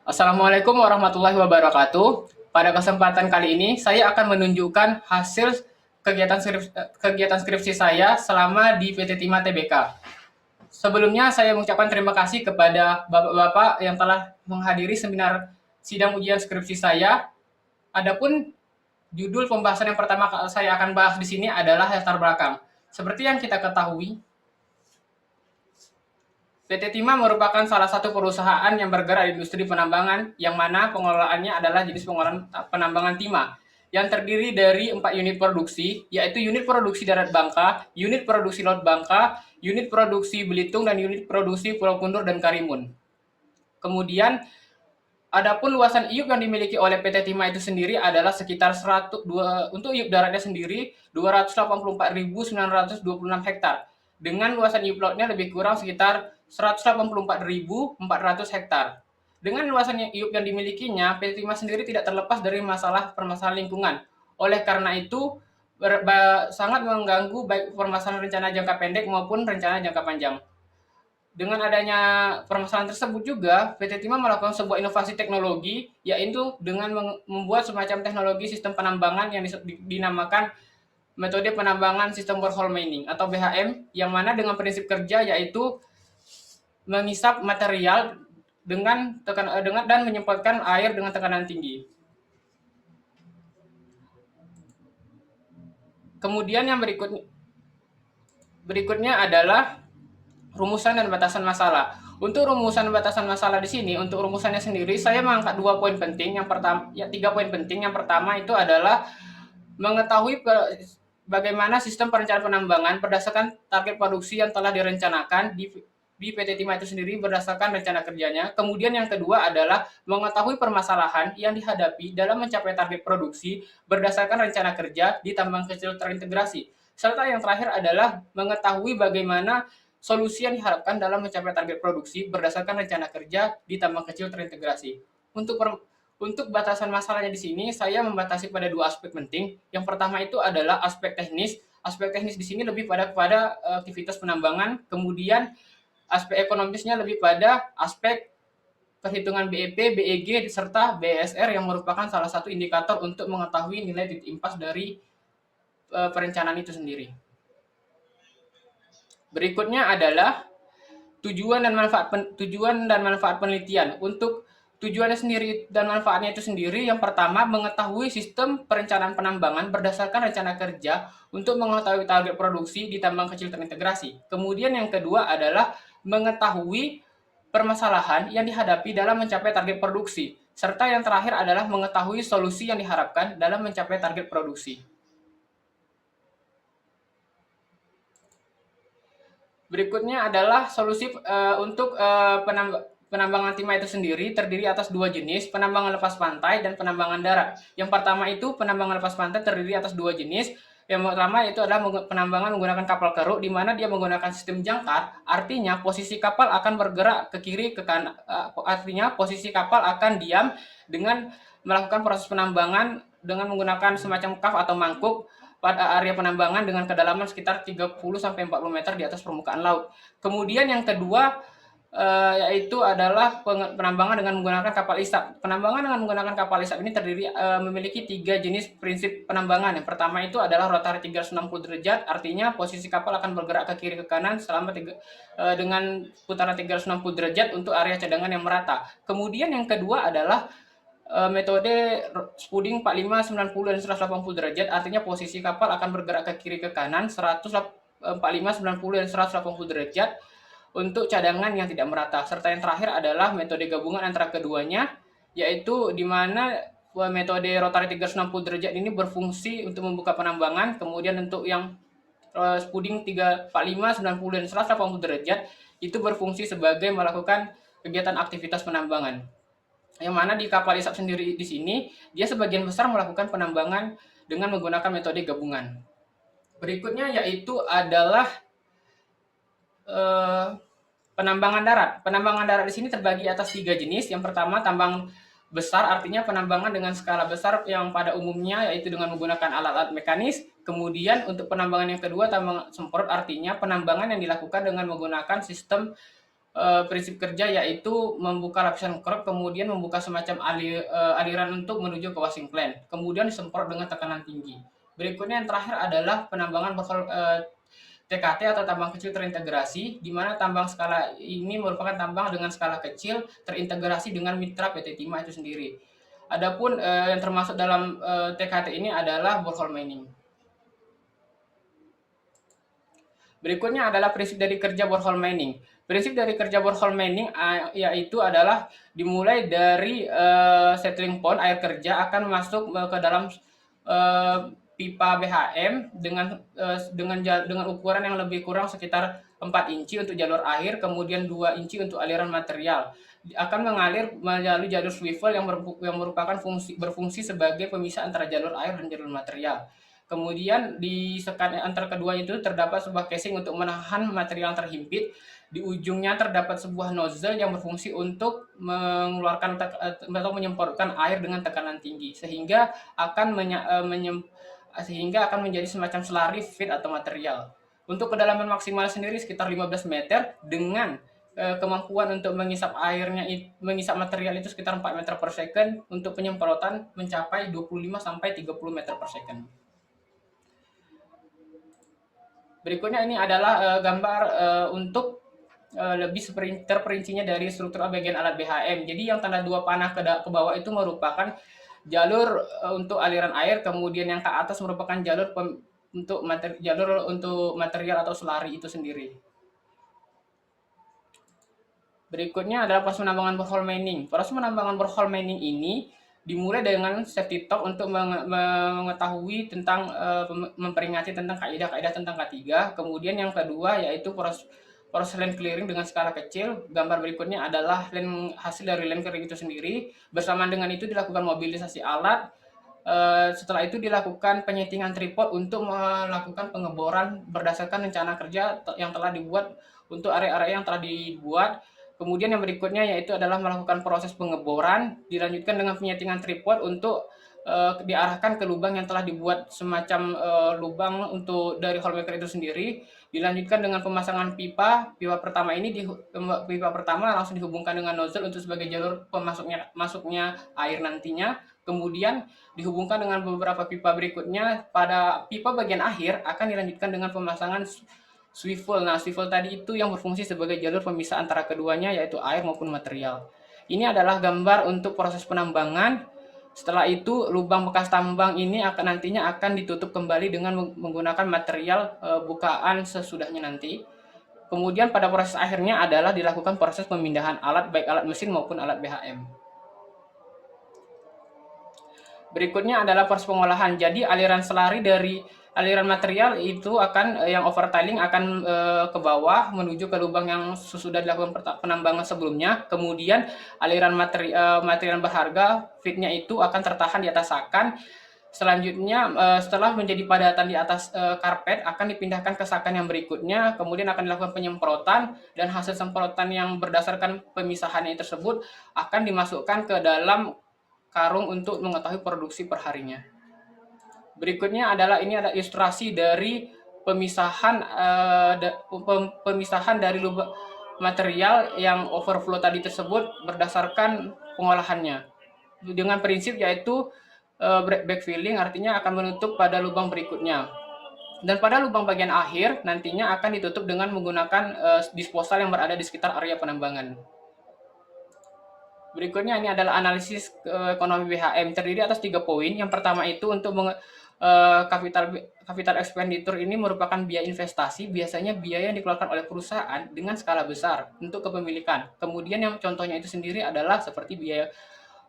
Assalamualaikum warahmatullahi wabarakatuh. Pada kesempatan kali ini, saya akan menunjukkan hasil kegiatan skripsi saya selama di PT Timah Tbk. Sebelumnya, saya mengucapkan terima kasih kepada bapak-bapak yang telah menghadiri seminar sidang ujian skripsi saya. Adapun judul pembahasan yang pertama saya akan bahas di sini adalah latar belakang. Seperti yang kita ketahui, PT Timah merupakan salah satu perusahaan yang bergerak di industri penambangan, yang mana pengelolaannya adalah jenis pengelolaan penambangan timah, yang terdiri dari 4 unit produksi, yaitu unit produksi Darat Bangka, unit produksi Laut Bangka, unit produksi Belitung, dan unit produksi Pulau Kundur dan Karimun. Kemudian, adapun luasan IUP yang dimiliki oleh PT Timah itu sendiri adalah sekitar untuk IUP daratnya sendiri 284.926 hektar, dengan luasan IUP lautnya lebih kurang sekitar 184.400 hektar. Dengan luasan IUP yang dimilikinya, PT Timah sendiri tidak terlepas dari permasalahan lingkungan. Oleh karena itu, sangat mengganggu baik permasalahan rencana jangka pendek maupun rencana jangka panjang. Dengan adanya permasalahan tersebut juga, PT Timah melakukan sebuah inovasi teknologi, yaitu dengan membuat semacam teknologi sistem penambangan yang dinamakan metode penambangan sistem borehole mining atau BHM, yang mana dengan prinsip kerja yaitu mengisap material dengan dan menyemprotkan air dengan tekanan tinggi. Kemudian yang berikutnya adalah rumusan dan batasan masalah. Untuk rumusan batasan masalah di sini, untuk rumusannya sendiri, saya mengangkat 2 poin penting. Yang pertama, 3 poin penting. Yang pertama itu adalah mengetahui bagaimana sistem perencanaan penambangan berdasarkan target produksi yang telah direncanakan di PT Timah itu sendiri berdasarkan rencana kerjanya. Kemudian yang kedua adalah mengetahui permasalahan yang dihadapi dalam mencapai target produksi berdasarkan rencana kerja di tambang kecil terintegrasi. Serta yang terakhir adalah mengetahui bagaimana solusi yang diharapkan dalam mencapai target produksi berdasarkan rencana kerja di tambang kecil terintegrasi. Untuk batasan masalahnya di sini, saya membatasi pada 2 aspek penting. Yang pertama itu adalah aspek teknis. Aspek teknis di sini lebih kepada aktivitas penambangan. Kemudian aspek ekonomisnya lebih pada aspek perhitungan BEP, BEG, serta BSR yang merupakan salah satu indikator untuk mengetahui nilai titik impas dari perencanaan itu sendiri. Berikutnya adalah tujuan dan manfaat penelitian. Untuk tujuannya sendiri dan manfaatnya itu sendiri, yang pertama mengetahui sistem perencanaan penambangan berdasarkan rencana kerja untuk mengetahui target produksi di tambang kecil terintegrasi. Kemudian yang kedua adalah mengetahui permasalahan yang dihadapi dalam mencapai target produksi. Serta yang terakhir adalah mengetahui solusi yang diharapkan dalam mencapai target produksi. Berikutnya adalah solusi untuk penambangan timah itu sendiri terdiri atas 2 jenis, penambangan lepas pantai dan penambangan darat. Yang pertama itu penambangan lepas pantai terdiri atas 2 jenis. Yang pertama itu adalah penambangan menggunakan kapal keruk, di mana dia menggunakan sistem jangkar, artinya posisi kapal akan bergerak ke kiri ke kanan, artinya posisi kapal akan diam dengan melakukan proses penambangan dengan menggunakan semacam kaf atau mangkuk pada area penambangan dengan kedalaman sekitar 30-40 meter di atas permukaan laut. Kemudian yang kedua yaitu adalah penambangan dengan menggunakan kapal isap. Penambangan dengan menggunakan kapal isap ini memiliki 3 jenis prinsip penambangan. Yang pertama itu adalah rotasi 360 derajat, artinya posisi kapal akan bergerak ke kiri ke kanan dengan putaran 360 derajat untuk area cadangan yang merata. Kemudian yang kedua adalah metode spuding 45, 90, dan 180 derajat, artinya posisi kapal akan bergerak ke kiri ke kanan 45, 90, dan 180 derajat untuk cadangan yang tidak merata. Serta yang terakhir adalah metode gabungan antara keduanya, yaitu di mana metode rotasi 360 derajat ini berfungsi untuk membuka penambangan, kemudian untuk yang spuding 45, 90, dan 180 derajat itu berfungsi sebagai melakukan kegiatan aktivitas penambangan. Yang mana di kapal isap sendiri di sini, dia sebagian besar melakukan penambangan dengan menggunakan metode gabungan. Berikutnya yaitu adalah penambangan darat. Penambangan darat di sini terbagi atas 3 jenis. Yang pertama tambang besar, artinya penambangan dengan skala besar yang pada umumnya yaitu dengan menggunakan alat-alat mekanis. Kemudian untuk penambangan yang kedua tambang semprot, artinya penambangan yang dilakukan dengan menggunakan sistem prinsip kerja yaitu membuka lapisan keruk, kemudian membuka semacam aliran untuk menuju ke washing plant, kemudian disemprot dengan tekanan tinggi. Berikutnya yang terakhir adalah penambangan TKT atau tambang kecil terintegrasi, di mana tambang skala ini merupakan tambang dengan skala kecil terintegrasi dengan mitra PT Timah itu sendiri. Adapun yang termasuk dalam TKT ini adalah borehole mining. Berikutnya adalah prinsip dari kerja borehole mining. Prinsip dari kerja borehole mining yaitu adalah dimulai dari settling pond, air kerja akan masuk ke dalam pipa BHM dengan ukuran yang lebih kurang sekitar 4 inci untuk jalur air, kemudian 2 inci untuk aliran material. Akan mengalir melalui jalur swivel yang merupakan berfungsi sebagai pemisah antara jalur air dan jalur material. Kemudian di sekat antar keduanya itu terdapat sebuah casing untuk menahan material yang terhimpit. Di ujungnya terdapat sebuah nozzle yang berfungsi untuk mengeluarkan atau menyemprotkan air dengan tekanan tinggi sehingga akan menjadi semacam slurry feed atau material. Untuk kedalaman maksimal sendiri sekitar 15 meter dengan kemampuan untuk mengisap material itu sekitar 4 meter per second, untuk penyemprotan mencapai 25 sampai 30 meter per second. Berikutnya ini adalah gambar untuk lebih terperincinya dari struktur bagian alat BHM. Jadi yang tanda 2 panah ke bawah itu merupakan jalur untuk aliran air, kemudian yang ke atas merupakan jalur untuk material atau slurry itu sendiri. Berikutnya adalah proses penambangan borehole mining. Proses penambangan borehole mining ini dimulai dengan safety talk untuk mengetahui tentang memperingati tentang kaidah-kaidah tentang K3. Kemudian yang kedua yaitu proses land clearing dengan skala kecil. Gambar berikutnya adalah hasil dari land clearing itu sendiri. Bersamaan dengan itu dilakukan mobilisasi alat. Setelah itu dilakukan penyetingan tripod untuk melakukan pengeboran berdasarkan rencana kerja yang telah dibuat untuk area-area yang telah dibuat. Kemudian yang berikutnya yaitu adalah melakukan proses pengeboran, dilanjutkan dengan penyetingan tripod untuk diarahkan ke lubang yang telah dibuat semacam lubang untuk dari hole maker itu sendiri. Dilanjutkan dengan pemasangan pipa. Pipa pertama langsung dihubungkan dengan nozzle untuk sebagai jalur masuknya air nantinya. Kemudian dihubungkan dengan beberapa pipa berikutnya. Pada pipa bagian akhir akan dilanjutkan dengan pemasangan swivel. Nah, swivel tadi itu yang berfungsi sebagai jalur pemisah antara keduanya, yaitu air maupun material. Ini adalah gambar untuk proses penambangan. Setelah itu, lubang bekas tambang ini nantinya akan ditutup kembali dengan menggunakan material bukaan sesudahnya nanti. Kemudian pada proses akhirnya adalah dilakukan proses pemindahan alat, baik alat mesin maupun alat BHM. Berikutnya adalah proses pengolahan. Jadi aliran slurry dari aliran material itu akan yang overtiling akan ke bawah menuju ke lubang yang sudah dilakukan penambangan sebelumnya. Kemudian aliran material berharga feednya itu akan tertahan di atas sakan. Selanjutnya setelah menjadi padatan di atas karpet akan dipindahkan ke sakan yang berikutnya. Kemudian akan dilakukan penyemprotan dan hasil semprotan yang berdasarkan pemisahannya tersebut akan dimasukkan ke dalam karung untuk mengetahui produksi perharinya. Berikutnya adalah ilustrasi dari pemisahan dari lubang material yang overflow tadi tersebut berdasarkan pengolahannya. Dengan prinsip yaitu backfilling, artinya akan menutup pada lubang berikutnya. Dan pada lubang bagian akhir nantinya akan ditutup dengan menggunakan disposal yang berada di sekitar area penambangan. Berikutnya ini adalah analisis ekonomi BHM, terdiri atas 3 poin. Yang pertama itu untuk capital expenditure ini merupakan biaya investasi, biasanya biaya yang dikeluarkan oleh perusahaan dengan skala besar untuk kepemilikan. Kemudian yang contohnya itu sendiri adalah seperti biaya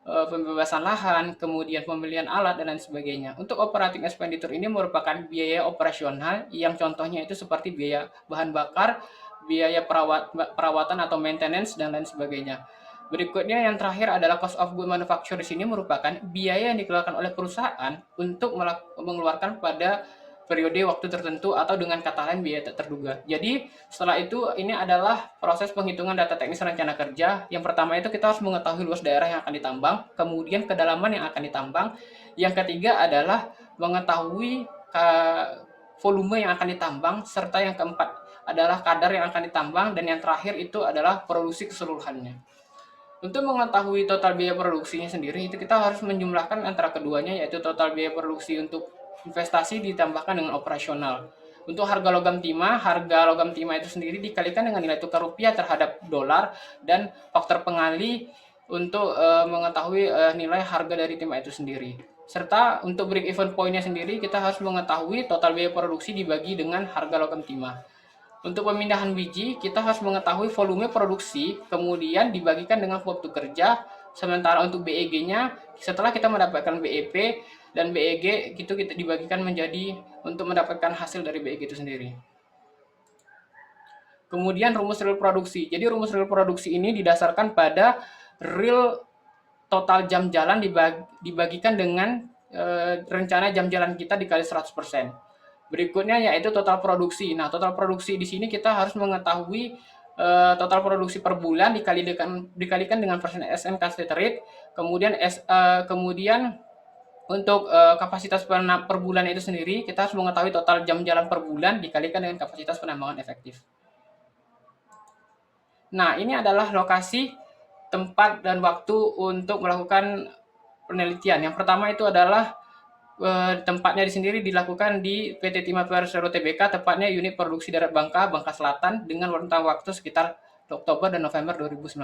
pembebasan lahan, kemudian pembelian alat dan lain sebagainya. Untuk operating expenditure ini merupakan biaya operasional yang contohnya itu seperti biaya bahan bakar, biaya perawatan atau maintenance dan lain sebagainya. Berikutnya yang terakhir adalah cost of good manufacture. Di sini merupakan biaya yang dikeluarkan oleh perusahaan untuk mengeluarkan pada periode waktu tertentu atau dengan kata lain biaya tak terduga. Jadi setelah itu ini adalah proses penghitungan data teknis rencana kerja. Yang pertama itu kita harus mengetahui luas daerah yang akan ditambang, kemudian kedalaman yang akan ditambang. Yang ketiga adalah mengetahui volume yang akan ditambang, serta yang keempat adalah kadar yang akan ditambang, dan yang terakhir itu adalah produksi keseluruhannya. Untuk mengetahui total biaya produksinya sendiri, itu kita harus menjumlahkan antara keduanya, yaitu total biaya produksi untuk investasi ditambahkan dengan operasional. Untuk harga logam timah itu sendiri dikalikan dengan nilai tukar rupiah terhadap dolar dan faktor pengali untuk mengetahui nilai harga dari timah itu sendiri. Serta untuk break even point-nya sendiri, kita harus mengetahui total biaya produksi dibagi dengan harga logam timah. Untuk pemindahan biji, kita harus mengetahui volume produksi, kemudian dibagikan dengan waktu kerja. Sementara untuk BEG-nya, setelah kita mendapatkan BEP dan BEG, itu kita dibagikan menjadi untuk mendapatkan hasil dari BEG itu sendiri. Kemudian rumus real produksi. Jadi rumus real produksi ini didasarkan pada real total jam jalan dibagikan dengan rencana jam jalan kita dikali 100%. Berikutnya yaitu total produksi. Nah, total produksi di sini kita harus mengetahui total produksi per bulan dikalikan dengan persen SN cancelled rate. Kemudian untuk kapasitas per bulan itu sendiri, kita harus mengetahui total jam jalan per bulan dikalikan dengan kapasitas penambangan efektif. Nah, ini adalah lokasi, tempat, dan waktu untuk melakukan penelitian. Yang pertama itu adalah tempatnya di sendiri dilakukan di PT Timah Persero Tbk, tepatnya unit produksi darat Bangka Selatan, dengan rentang waktu sekitar Oktober dan November 2019.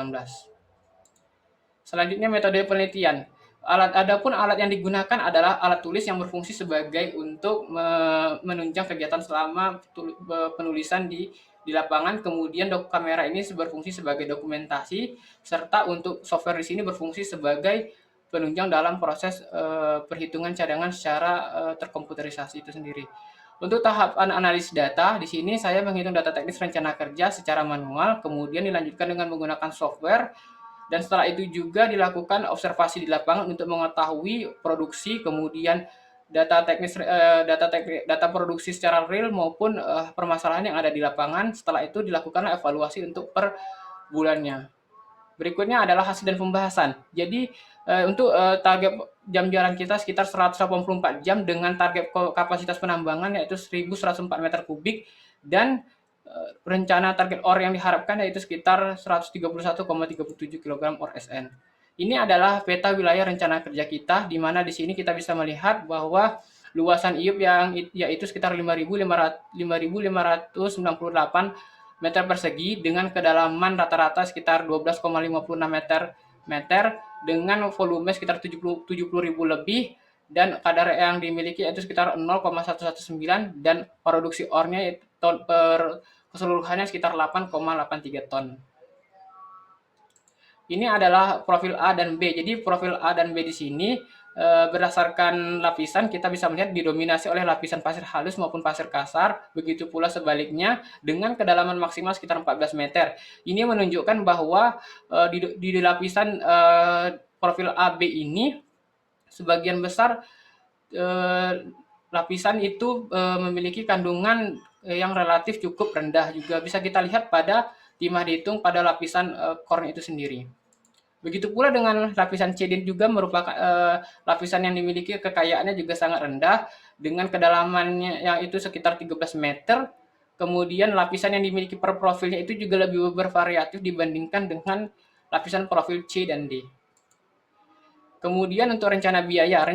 Selanjutnya metode penelitian. Adapun alat yang digunakan adalah alat tulis yang berfungsi sebagai untuk menunjang kegiatan selama penulisan di lapangan. Kemudian kamera ini berfungsi sebagai dokumentasi, serta untuk software di sini berfungsi sebagai penunjang dalam proses perhitungan cadangan secara terkomputerisasi itu sendiri. Untuk tahapan analisis data, di sini saya menghitung data teknis rencana kerja secara manual, kemudian dilanjutkan dengan menggunakan software, dan setelah itu juga dilakukan observasi di lapangan untuk mengetahui produksi, kemudian data produksi secara real maupun permasalahan yang ada di lapangan. Setelah itu dilakukan evaluasi untuk per bulannya. Berikutnya adalah hasil dan pembahasan. Jadi untuk target jam jalan kita sekitar 184 jam dengan target kapasitas penambangan yaitu 1.104 meter kubik, dan rencana target ore yang diharapkan yaitu sekitar 131,37 kg ore SN. Ini adalah peta wilayah rencana kerja kita, di mana di sini kita bisa melihat bahwa luasan IUP yang yaitu sekitar 5.598 meter persegi dengan kedalaman rata-rata sekitar 12,56 meter dengan volume sekitar 70.000 lebih, dan kadar yang dimiliki yaitu sekitar 0,119, dan produksi ornya per keseluruhannya sekitar 8,83 ton. Ini adalah profil A dan B. Jadi profil A dan B di sini berdasarkan lapisan kita bisa melihat didominasi oleh lapisan pasir halus maupun pasir kasar, begitu pula sebaliknya dengan kedalaman maksimal sekitar 14 meter. Ini menunjukkan bahwa di lapisan profil AB ini sebagian besar lapisan itu memiliki kandungan yang relatif cukup rendah. Juga bisa kita lihat pada timah dihitung pada lapisan core itu sendiri. Begitu pula dengan lapisan C juga merupakan lapisan yang dimiliki kekayaannya juga sangat rendah dengan kedalamannya yang itu sekitar 13 meter. Kemudian lapisan yang dimiliki per profilnya itu juga lebih bervariatif dibandingkan dengan lapisan profil C dan D. Kemudian untuk rencana biaya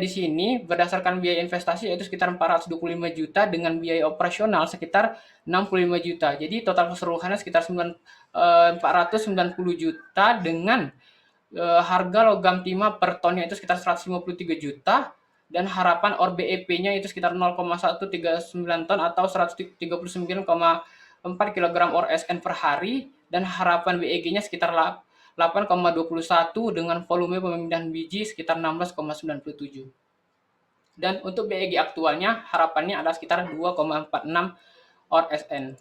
di sini berdasarkan biaya investasi yaitu sekitar 425 juta dengan biaya operasional sekitar 65 juta. Jadi total keseluruhannya sekitar 490 juta dengan harga logam timah per tonnya itu sekitar 153 juta, dan harapan OR BEP-nya itu sekitar 0,139 ton atau 139,4 kg OR SN per hari, dan harapan BEG-nya sekitar 8,21 dengan volume pemindahan biji sekitar 16,97. Dan untuk BEG aktualnya harapannya adalah sekitar 2,46 OR SN.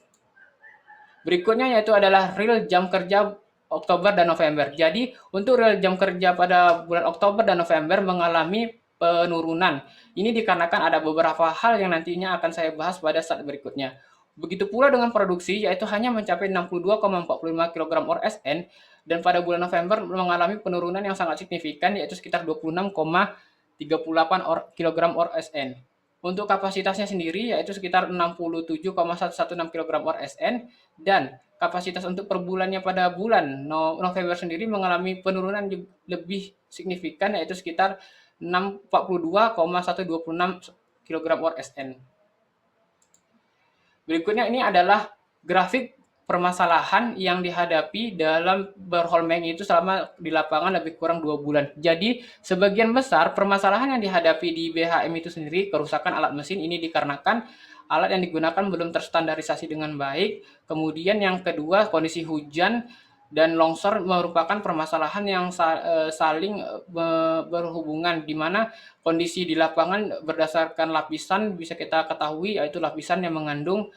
Berikutnya yaitu adalah real jam kerja Oktober dan November. Jadi untuk real jam kerja pada bulan Oktober dan November mengalami penurunan. Ini dikarenakan ada beberapa hal yang nantinya akan saya bahas pada saat berikutnya. Begitu pula dengan produksi, yaitu hanya mencapai 62,45 kg ore SN, dan pada bulan November mengalami penurunan yang sangat signifikan, yaitu sekitar 26,38 kg ore SN. Untuk kapasitasnya sendiri yaitu sekitar 67,116 kg ORSN, dan kapasitas untuk per bulannya pada bulan November sendiri mengalami penurunan lebih signifikan yaitu sekitar 42,126 kg ORSN. Berikutnya ini adalah grafik permasalahan yang dihadapi dalam berholmeng itu selama di lapangan lebih kurang 2 bulan. Jadi sebagian besar permasalahan yang dihadapi di BHM itu sendiri, kerusakan alat mesin ini dikarenakan alat yang digunakan belum terstandarisasi dengan baik. Kemudian yang kedua, kondisi hujan dan longsor merupakan permasalahan yang saling berhubungan, di mana kondisi di lapangan berdasarkan lapisan bisa kita ketahui yaitu lapisan yang mengandung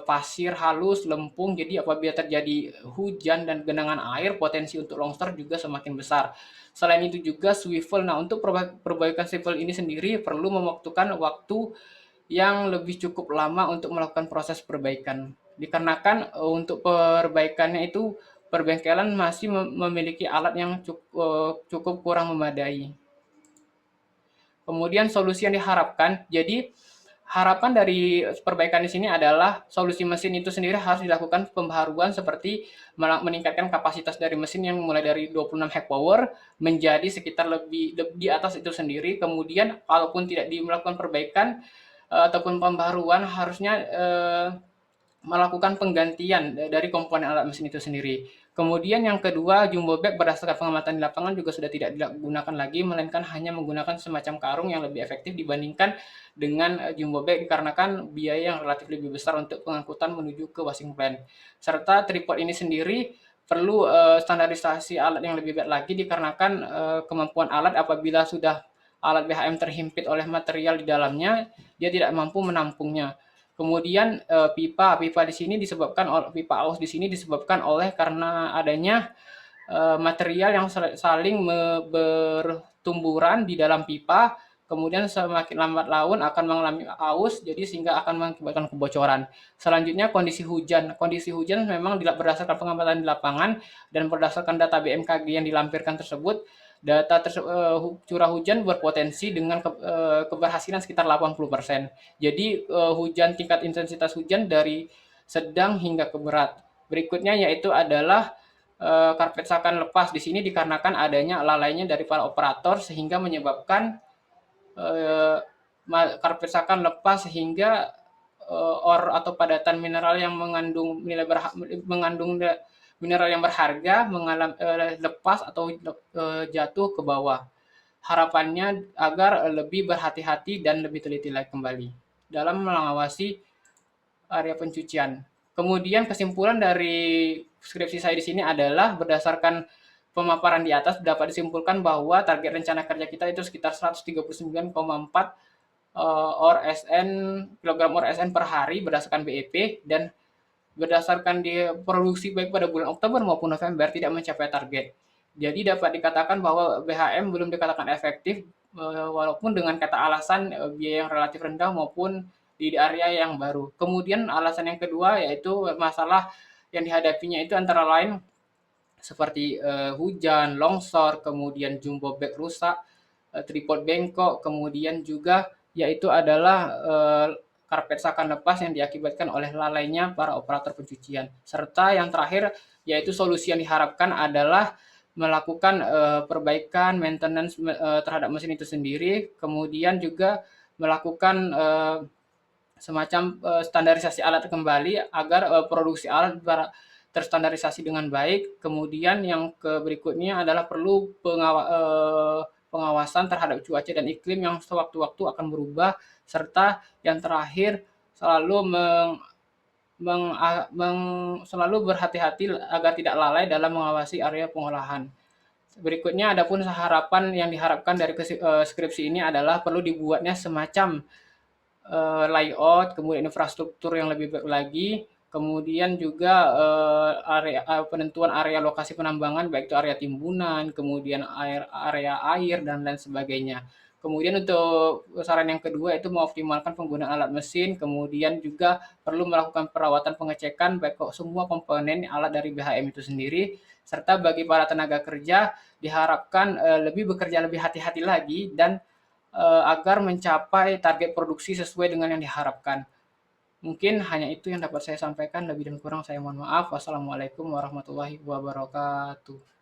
pasir halus, lempung. Jadi apabila terjadi hujan dan genangan air, potensi untuk longsor juga semakin besar. Selain itu juga swivel. Nah, untuk perbaikan swivel ini sendiri perlu membutuhkan waktu yang lebih cukup lama untuk melakukan proses perbaikan. Dikarenakan untuk perbaikannya itu perbengkelan masih memiliki alat yang cukup kurang memadai. Kemudian solusi yang diharapkan, jadi harapan dari perbaikan di sini adalah solusi mesin itu sendiri harus dilakukan pembaharuan seperti meningkatkan kapasitas dari mesin yang mulai dari 26 hektopower menjadi sekitar lebih di atas itu sendiri. Kemudian kalaupun tidak melakukan perbaikan ataupun pembaharuan, harusnya melakukan penggantian dari komponen alat mesin itu sendiri. Kemudian yang kedua, jumbo bag berdasarkan pengamatan di lapangan juga sudah tidak digunakan lagi, melainkan hanya menggunakan semacam karung yang lebih efektif dibandingkan dengan jumbo bag, dikarenakan biaya yang relatif lebih besar untuk pengangkutan menuju ke washing plant. Serta tripod ini sendiri perlu standarisasi alat yang lebih baik lagi, dikarenakan kemampuan alat apabila sudah alat BHM terhimpit oleh material di dalamnya, dia tidak mampu menampungnya. Kemudian pipa di sini disebabkan pipa aus di sini disebabkan oleh karena adanya material yang saling bertumburan di dalam pipa, kemudian semakin lambat laun akan mengalami aus, jadi sehingga akan mengakibatkan kebocoran. Selanjutnya kondisi hujan. Kondisi hujan memang berdasarkan pengamatan di lapangan dan berdasarkan data BMKG yang dilampirkan tersebut, curah hujan berpotensi dengan keberhasilan sekitar 80%. Jadi hujan, tingkat intensitas hujan dari sedang hingga ke berat. Berikutnya yaitu adalah karpet sakan lepas. Di sini dikarenakan adanya lalainya dari para operator sehingga menyebabkan karpet sakan lepas sehingga or atau padatan mineral yang mengandung mineral yang berharga lepas atau jatuh ke bawah. Harapannya agar lebih berhati-hati dan lebih teliti lagi kembali dalam mengawasi area pencucian. Kemudian kesimpulan dari skripsi saya di sini adalah berdasarkan pemaparan di atas dapat disimpulkan bahwa target rencana kerja kita itu sekitar 139,4 kilogram ORSN per hari berdasarkan BEP, dan berdasarkan di produksi baik pada bulan Oktober maupun November tidak mencapai target. Jadi dapat dikatakan bahwa BHM belum dikatakan efektif walaupun dengan kata alasan biaya yang relatif rendah maupun di area yang baru. Kemudian alasan yang kedua yaitu masalah yang dihadapinya itu antara lain seperti hujan, longsor, kemudian jumbo bag rusak, tripod bengkok, kemudian juga yaitu adalah karpet sakan lepas yang diakibatkan oleh lalainya para operator pencucian. Serta yang terakhir yaitu solusi yang diharapkan adalah melakukan perbaikan maintenance terhadap mesin itu sendiri, kemudian juga melakukan semacam standarisasi alat kembali agar produksi alat terstandarisasi dengan baik. Kemudian yang berikutnya adalah perlu pengawasan terhadap cuaca dan iklim yang sewaktu-waktu akan berubah, serta yang terakhir selalu berhati-hati agar tidak lalai dalam mengawasi area pengolahan. Berikutnya adapun harapan yang diharapkan dari skripsi ini adalah perlu dibuatnya semacam layout, kemudian infrastruktur yang lebih baik lagi, kemudian juga penentuan area lokasi penambangan, baik itu area timbunan, kemudian area air, dan lain sebagainya. Kemudian untuk saran yang kedua itu mengoptimalkan penggunaan alat mesin, kemudian juga perlu melakukan perawatan pengecekan baik semua komponen alat dari BHM itu sendiri, serta bagi para tenaga kerja diharapkan bekerja lebih hati-hati lagi dan agar mencapai target produksi sesuai dengan yang diharapkan. Mungkin hanya itu yang dapat saya sampaikan, lebih dan kurang saya mohon maaf. Wassalamualaikum warahmatullahi wabarakatuh.